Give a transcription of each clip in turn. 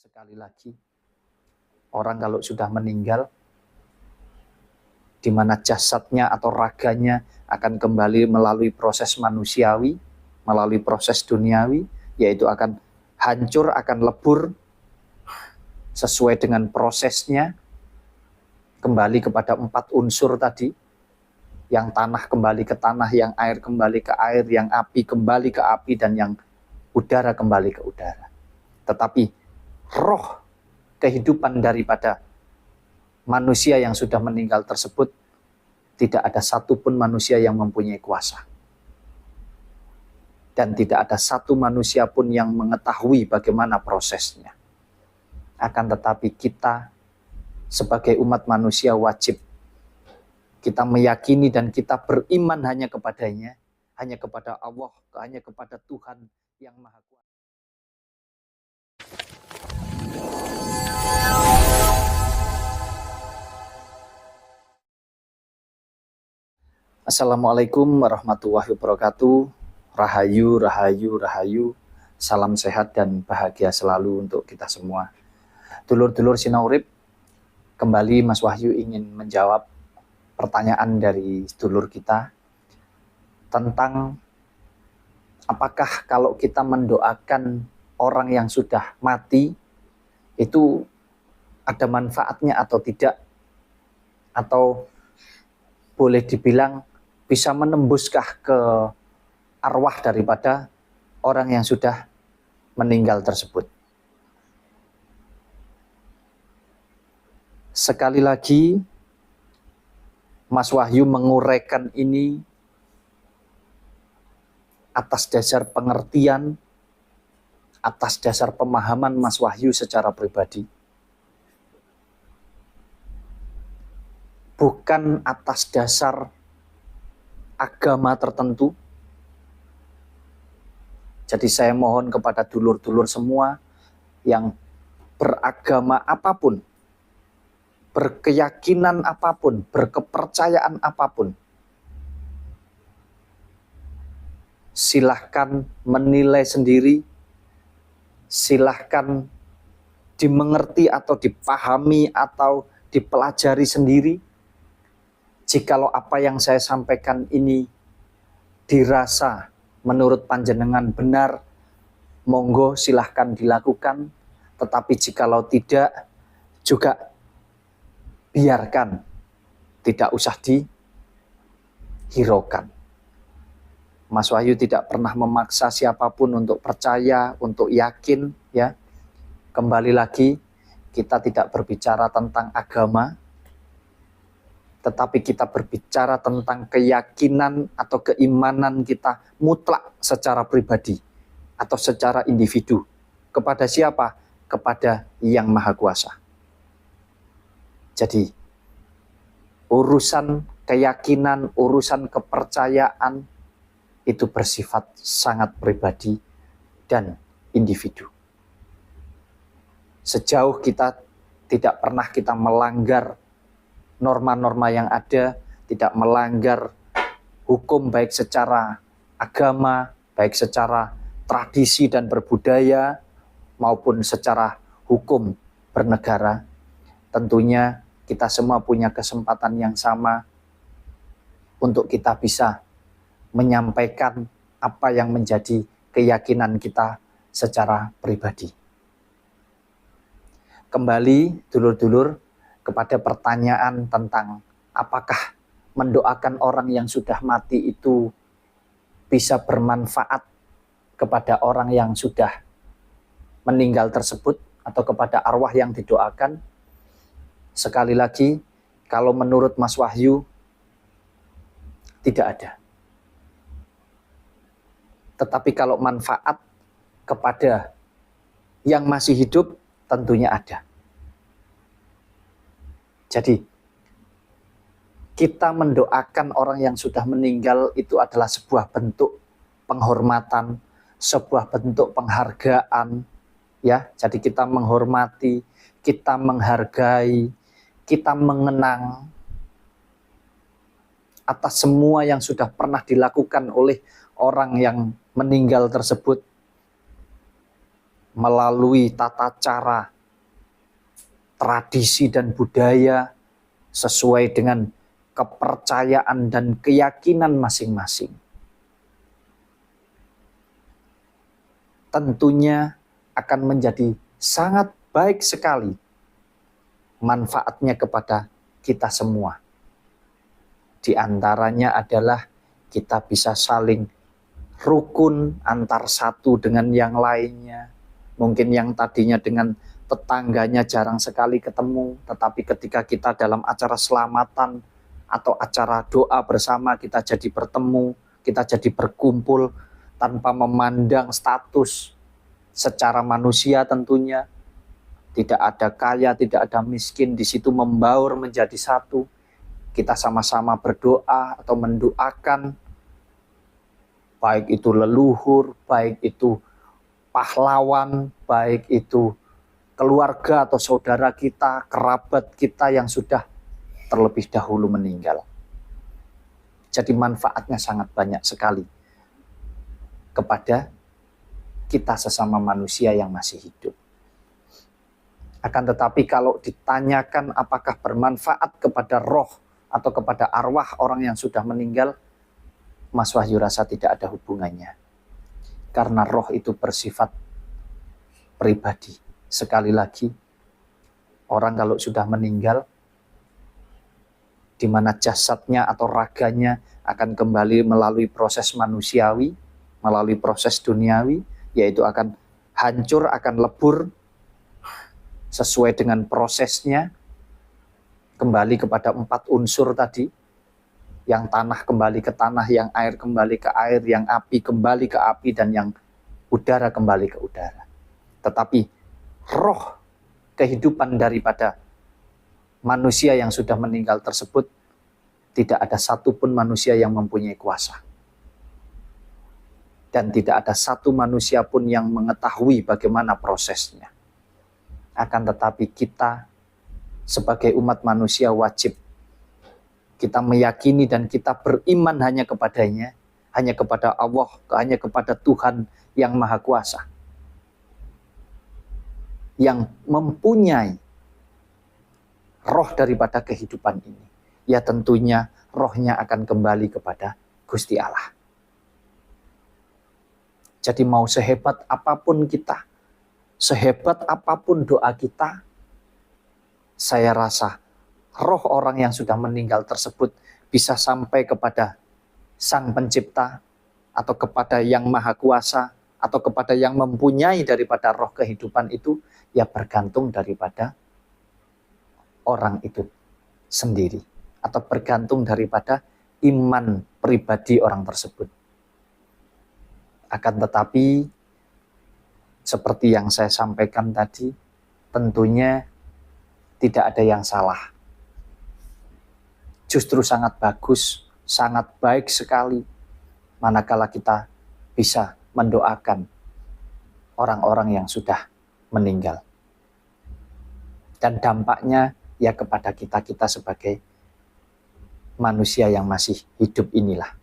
Sekali lagi, orang kalau sudah meninggal, di mana jasadnya atau raganya akan kembali melalui proses manusiawi, melalui proses duniawi, yaitu akan hancur, akan lebur, sesuai dengan prosesnya, kembali kepada 4 unsur tadi, yang tanah kembali ke tanah, yang air kembali ke air, yang api kembali ke api, dan yang udara kembali ke udara. Tetapi roh kehidupan daripada manusia yang sudah meninggal tersebut, tidak ada satupun manusia yang mempunyai kuasa. Dan tidak ada satu manusia pun yang mengetahui bagaimana prosesnya. Akan tetapi kita sebagai umat manusia wajib kita meyakini dan kita beriman hanya kepadanya, hanya kepada Allah, hanya kepada Tuhan yang Maha Kuasa. Assalamualaikum warahmatullahi wabarakatuh. Rahayu, rahayu, rahayu. Salam sehat dan bahagia selalu untuk kita semua. Dulur-dulur Sinaurip, kembali Mas Wahyu ingin menjawab pertanyaan dari dulur kita tentang apakah kalau kita mendoakan orang yang sudah mati itu ada manfaatnya atau tidak, atau boleh dibilang bisa menembuskah ke arwah daripada orang yang sudah meninggal tersebut. Sekali lagi, Mas Wahyu menguraikan ini atas dasar pengertian, atas dasar pemahaman Mas Wahyu secara pribadi. Bukan atas dasar agama tertentu. Jadi saya mohon kepada dulur-dulur semua yang beragama apapun, berkeyakinan apapun, berkepercayaan apapun, silahkan menilai sendiri, silahkan dimengerti atau dipahami atau dipelajari sendiri. Jikalau apa yang saya sampaikan ini dirasa menurut panjenengan benar, monggo silahkan dilakukan. Tetapi jikalau tidak, juga biarkan, tidak usah dihiraukan. Mas Wahyu tidak pernah memaksa siapapun untuk percaya, untuk yakin, ya. Kembali lagi, kita tidak berbicara tentang agama, tetapi kita berbicara tentang keyakinan atau keimanan kita mutlak secara pribadi atau secara individu. Kepada siapa? Kepada Yang Maha Kuasa. Jadi, urusan keyakinan, urusan kepercayaan itu bersifat sangat pribadi dan individu. Sejauh kita tidak pernah kita melanggar norma-norma yang ada, tidak melanggar hukum baik secara agama, baik secara tradisi dan berbudaya, maupun secara hukum bernegara, tentunya kita semua punya kesempatan yang sama untuk kita bisa menyampaikan apa yang menjadi keyakinan kita secara pribadi. Kembali dulur-dulur kepada pertanyaan tentang apakah mendoakan orang yang sudah mati itu bisa bermanfaat kepada orang yang sudah meninggal tersebut atau kepada arwah yang didoakan. Sekali lagi, kalau menurut Mas Wahyu tidak ada. Tetapi kalau manfaat kepada yang masih hidup tentunya ada. Jadi, kita mendoakan orang yang sudah meninggal itu adalah sebuah bentuk penghormatan, sebuah bentuk penghargaan, ya. Jadi kita menghormati, kita menghargai, kita mengenang atas semua yang sudah pernah dilakukan oleh orang yang meninggal tersebut. melalui tata cara, tradisi dan budaya sesuai dengan kepercayaan dan keyakinan masing-masing. Tentunya akan menjadi sangat baik sekali manfaatnya kepada kita semua. Di antaranya adalah kita bisa saling rukun antar satu dengan yang lainnya. Mungkin yang tadinya dengan tetangganya jarang sekali ketemu, tetapi ketika kita dalam acara selamatan atau acara doa bersama, kita jadi bertemu, kita jadi berkumpul tanpa memandang status secara manusia tentunya. Tidak ada kaya, tidak ada miskin, di situ membaur menjadi satu. Kita sama-sama berdoa atau mendoakan, baik itu leluhur, baik itu pahlawan, baik itu keluarga atau saudara kita, kerabat kita yang sudah terlebih dahulu meninggal. Jadi manfaatnya sangat banyak sekali kepada kita sesama manusia yang masih hidup. Akan tetapi kalau ditanyakan apakah bermanfaat kepada roh atau kepada arwah orang yang sudah meninggal, Mas Wahyu rasa tidak ada hubungannya. Karena roh itu bersifat pribadi. Sekali lagi, orang kalau sudah meninggal, di mana jasadnya atau raganya akan kembali melalui proses manusiawi, melalui proses duniawi, yaitu akan hancur, akan lebur, sesuai dengan prosesnya, kembali kepada 4 unsur tadi, yang tanah kembali ke tanah, yang air kembali ke air, yang api kembali ke api, dan yang udara kembali ke udara. Tetapi roh kehidupan daripada manusia yang sudah meninggal tersebut, tidak ada satupun manusia yang mempunyai kuasa. Dan tidak ada satu manusia pun yang mengetahui bagaimana prosesnya. Akan tetapi kita sebagai umat manusia wajib kita meyakini dan kita beriman hanya kepadanya, hanya kepada Allah, hanya kepada Tuhan yang Maha Kuasa, yang mempunyai roh daripada kehidupan ini. Ya tentunya rohnya akan kembali kepada Gusti Allah. Jadi mau sehebat apapun kita, sehebat apapun doa kita, saya rasa roh orang yang sudah meninggal tersebut bisa sampai kepada Sang Pencipta atau kepada Yang Maha Kuasa atau kepada yang mempunyai daripada roh kehidupan itu, ya bergantung daripada orang itu sendiri atau bergantung daripada iman pribadi orang tersebut. Akan tetapi seperti yang saya sampaikan tadi, tentunya tidak ada yang salah. Justru sangat bagus, sangat baik sekali manakala kita bisa mendoakan orang-orang yang sudah meninggal. Dan dampaknya ya kepada kita sebagai manusia yang masih hidup inilah.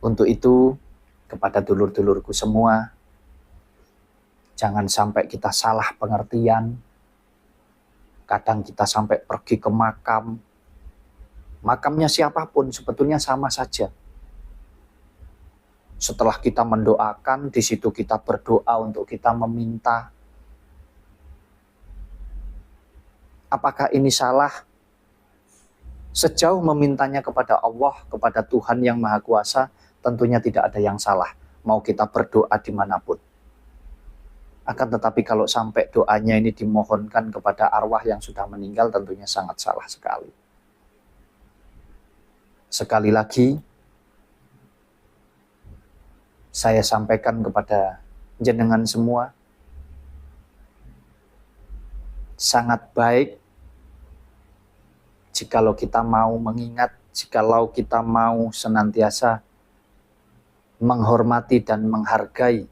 Untuk itu, kepada dulur-dulurku semua, jangan sampai kita salah pengertian. Kadang kita sampai pergi ke makam. Makamnya siapapun sebetulnya sama saja. Setelah kita mendoakan, di situ kita berdoa untuk kita meminta. Apakah ini salah? Sejauh memintanya kepada Allah, kepada Tuhan yang Maha Kuasa, tentunya tidak ada yang salah. Mau kita berdoa dimanapun. Akan tetapi kalau sampai doanya ini dimohonkan kepada arwah yang sudah meninggal, tentunya sangat salah sekali. Sekali lagi, saya sampaikan kepada jenengan semua, sangat baik jikalau kita mau mengingat, jikalau kita mau senantiasa menghormati dan menghargai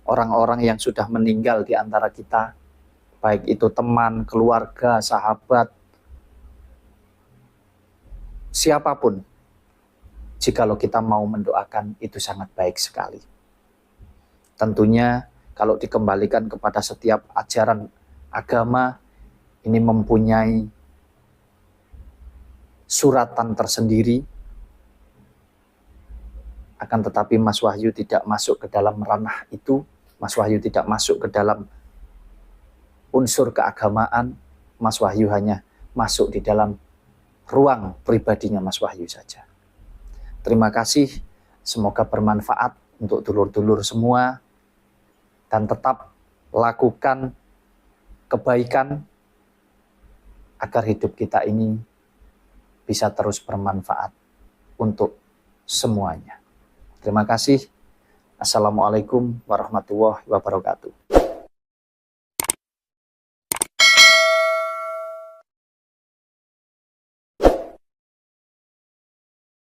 orang-orang yang sudah meninggal di antara kita, baik itu teman, keluarga, sahabat, siapapun. Jikalau kita mau mendoakan, itu sangat baik sekali. Tentunya kalau dikembalikan kepada setiap ajaran agama, ini mempunyai suratan tersendiri, akan tetapi Mas Wahyu tidak masuk ke dalam ranah itu. Mas Wahyu tidak masuk ke dalam unsur keagamaan. Mas Wahyu hanya masuk di dalam ruang pribadinya Mas Wahyu saja. Terima kasih, semoga bermanfaat untuk dulur-dulur semua, dan tetap lakukan kebaikan agar hidup kita ini bisa terus bermanfaat untuk semuanya. Terima kasih. Assalamualaikum warahmatullahi wabarakatuh.